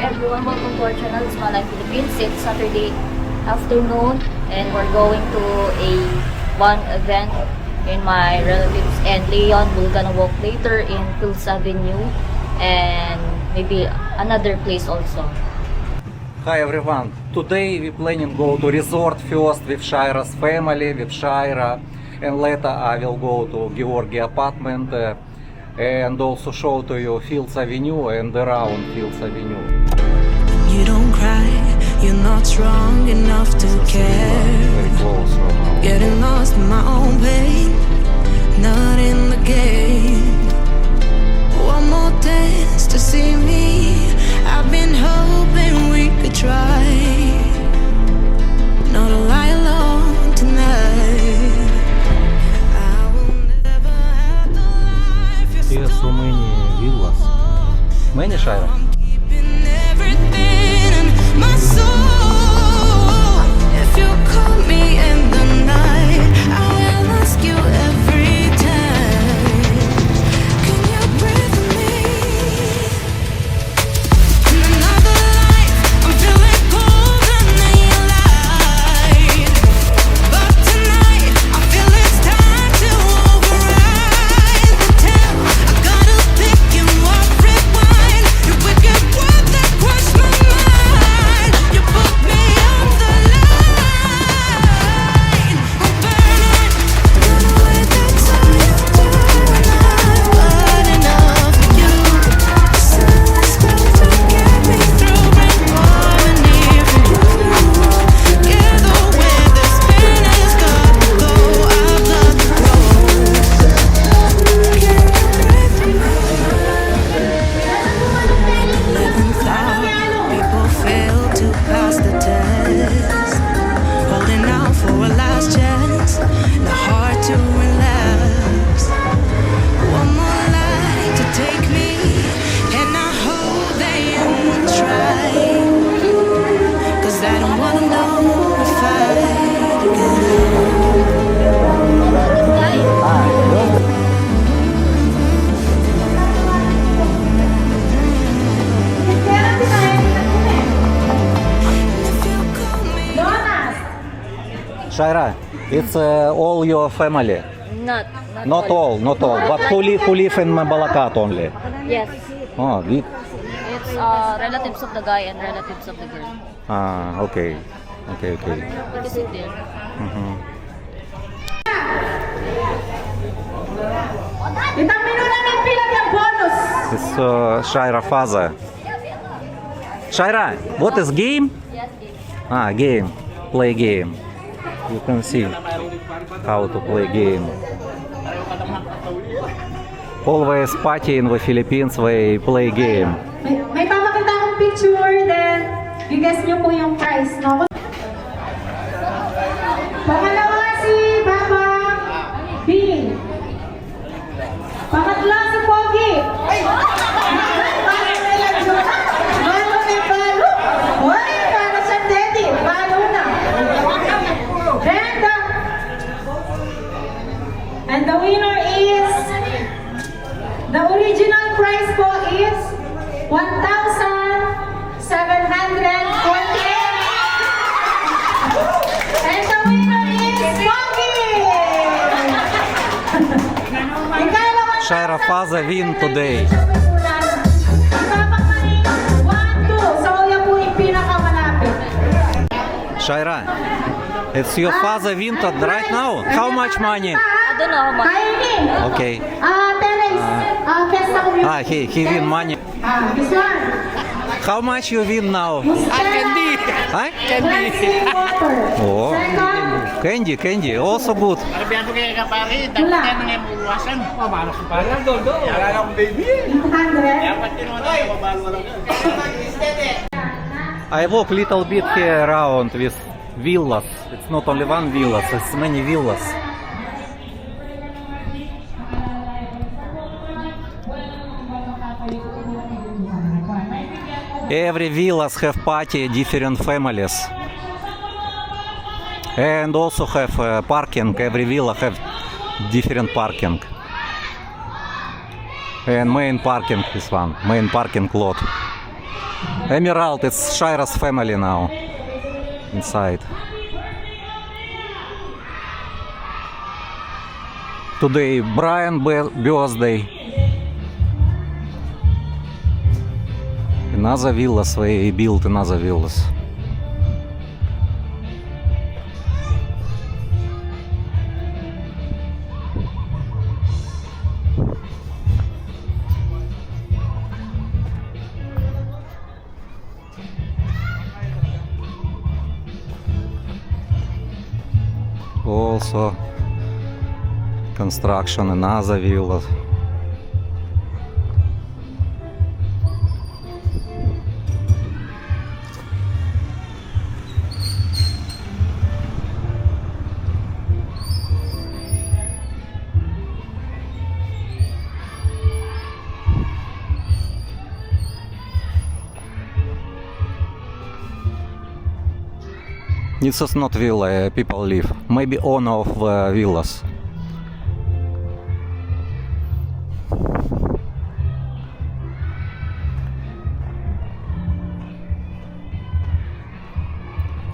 everyone, welcome to our channel, Smiling Philippines. It's Saturday afternoon and we're going to a one event in my relatives, and Leon will gonna walk later in Hills Avenue and maybe another place also. Hi everyone, today we planning go to resort first with Shaira's family, with Shaira, and later I will go to Georgi apartment and also show to you Fields Avenue and around Fields Avenue. You don't cry, you're not strong enough to care. Very close from now. Getting lost in my own pain, not in the game. One more dance to see me. I've been hoping we could try not to lie alone tonight. I will never have the life you're Yes, so many villas. Many, Shaira? keeping everything in my soul. If you call me in the night, I will ask you every time. Can you breathe with me? In another life, I'm feeling colder than your light. But tonight, I feel it's time to override the tale. I gotta pick you up, rewind. You wicked word that crushed my mind. You put me on the line. I'm burning. Run away, that's all you do. And I've had enough of you. Silence spells to get me through. Bring harmony for you. Get away, the spin has got to go. I've got to go. Can you breathe with me? 11th hour, people fail to pass the test. Holding out for a last chance, the heart to relax. One more light to take me, and I hope that you won't try. 'Cause I don't wanna know if I Shaira, it's all your family. Not all. Not all. But who live in Balakat only? Yes. Oh, It's relatives of the guy and relatives of the girl. okay. Okay. You can sit there. Itang minuto ng pila ng bonus. It's Shaira father. Shaira, what is game? Yes, yes. Game. Play game. You can see how to play game. Always party in the Philippines, they play game. May papakita akong picture, then i-guess nyo po yung price, no? Pangalawa si Papa Bing. Pangatlo si Pogi. Balo ni Balo. Hoy, para sa Teddy. Balo na. And the winner is, the original price po is 1,748. And the winner is Pogi. Shaira father win today. Ipapakaling 1, 2. So, yan po yung pinakamalapit. Shaira, it's your father win right now. How much money? I don't know how much. Kainin. Okay. Terence. Pesta ko yun. He win money. This one. How much you win now? Candy. Candy. Water. Oh, Second. candy. Also good. Sabihan ko kay kapari, Wala. dapat yan ang iwasan. Pabalak si pare. Dodo. Yara lang baby. 200. Dapat yun ang pabalo lang. I walk little bit here around with villas. It's not only one villas, it's many villas. Every villas have party, different families. And also have parking. Every villa have different parking. And main parking, this one, main parking lot. Emerald, it's Shira's family now. Inside. Today Brian birthday. Another villas, they built another villas. Also construction another villa. This is not villa, people live. Maybe owner of villas.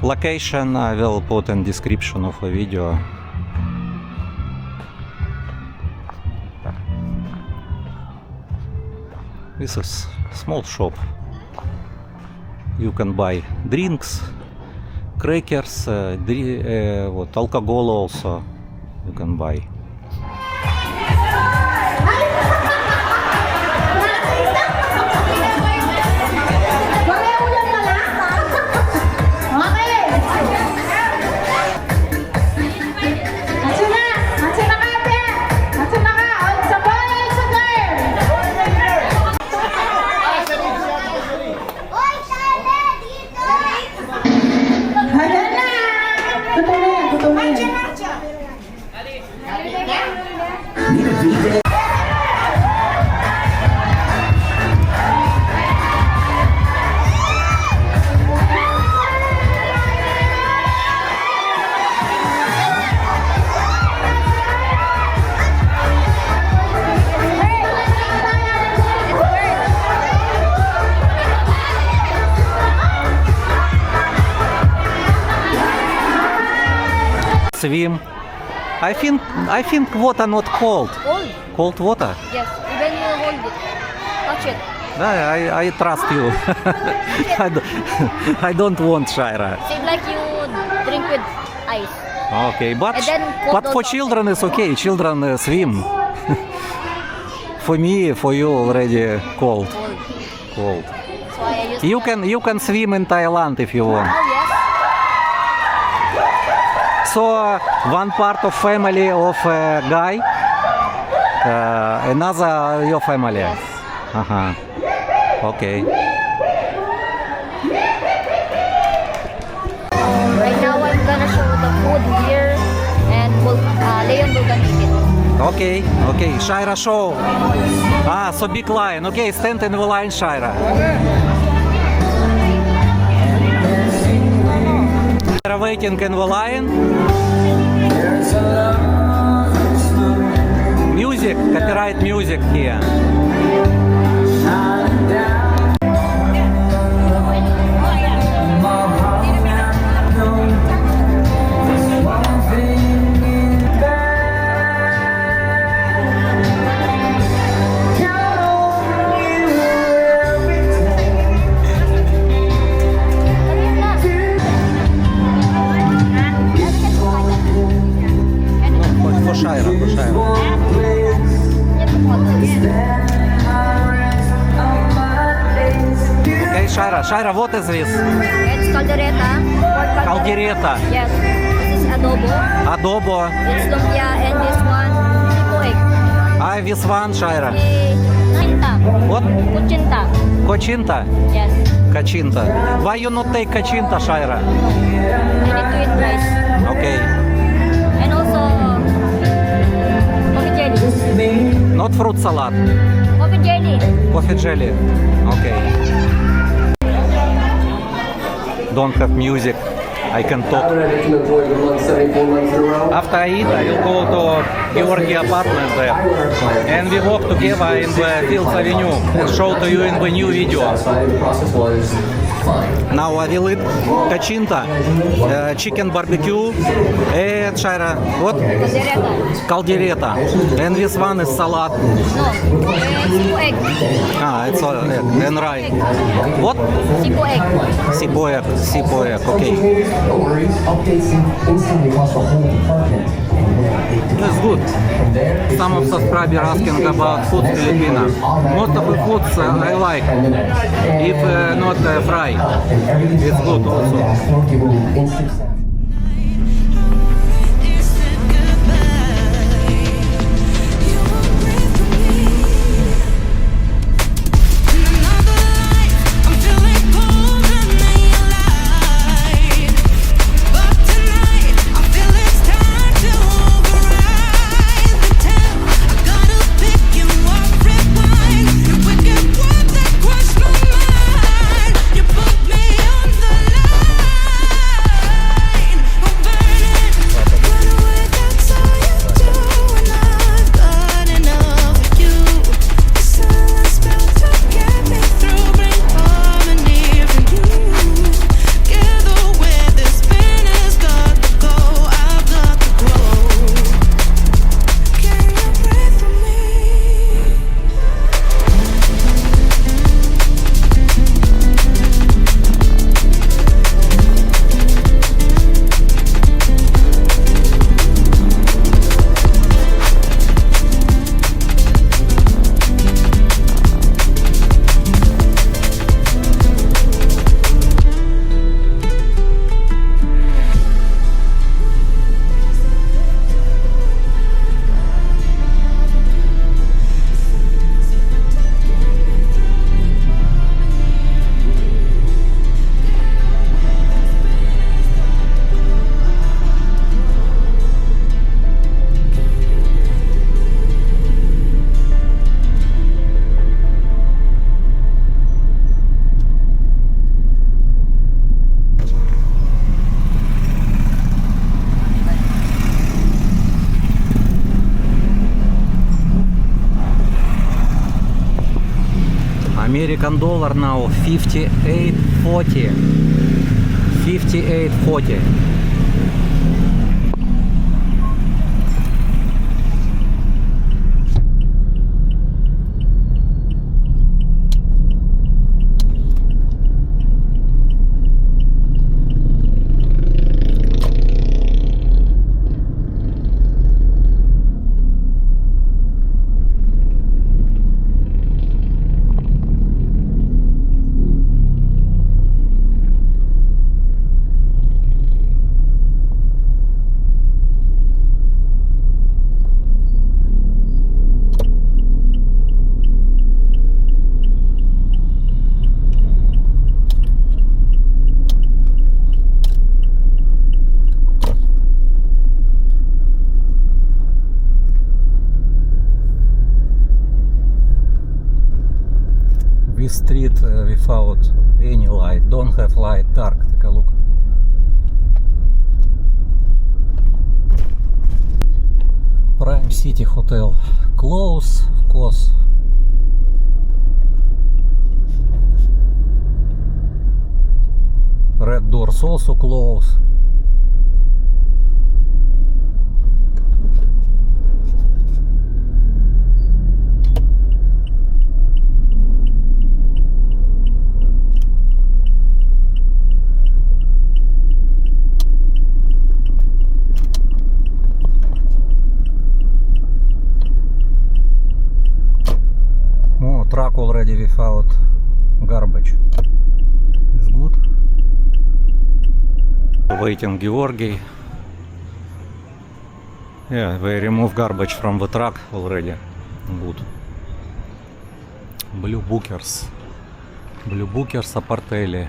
Location I will put in description of a video. This is small shop. You can buy drinks, crackers, alcohol also you can buy. Swim. I think water not cold. Cold? Cold water? Yes, even you hold it. Touch it. I trust you. I don't want Shira. Same like you drink with ice. Okay, but And then cold for also. children it's okay. Children swim. For me, for you already cold. Cold. Cold. That's why I use You can swim in Thailand if you want. Oh, yes. So one part of family of a guy, another your family. Yes. Uh-huh. Okay. Right now I'm gonna show the food here and Leon will gonna eat it. Okay. Shira show. So big line. Okay, stand in the line, Shira. Shira waiting in the line. Music, copyright music here. For Shira. Okay, Shira, what is this? It's caldereta. Pork Caldereta. Yes. This is adobo. Adobo. It's lumpia and this one, chipoig. This one, Shira. Chinta. What? Kuchinta. Cochinta. Yes. Cochinta. Why you not take cochinta, Shira? I need to eat rice. Okay. And also, coffee jelly. Not fruit salad. Coffee jelly. Coffee jelly. Okay. Don't have music. I can talk. I would have to avoid the month 74 months in a row. After I eat, I will go to Georgi apartment there. And we walk together in the Fields Avenue and show to you in the new video. Outside, the process was fine. Now I will eat cachinta, chicken barbecue, and Shaira, what? Caldereta. And this one is salad. No, sipo egg. Ah, it's all egg. And rice. What? Sipo egg. Sipo egg, okay. No worries. Updates instantly across the whole department. That's good. Some of subscribers asking about food Filipino. Most of the foods I like, if not fry. It's good also. American dollar now 58.40. 58.40. This street without any light, don't have light, dark. Take a look. Prime City Hotel close, of course. Red Doors also close. Truck already without garbage. It's good. Waiting Georgi. Yeah, they remove garbage from the truck already. Good. Blue Bookers. Blue Bookers Apartelli.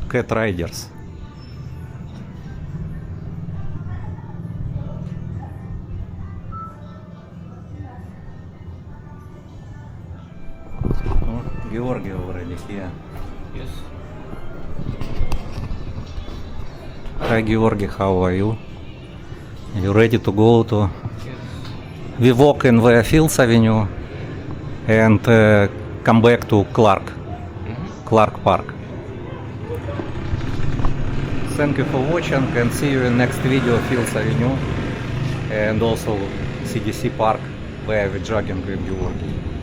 Cat Riders. Georgi already here. Yes. Hi Georgi, how are you? You ready to go to? We walk in the Fields Avenue and come back to Clark Park. Thank you for watching and see you in next video Fields Avenue and also CDC Park where we're jogging with Georgi.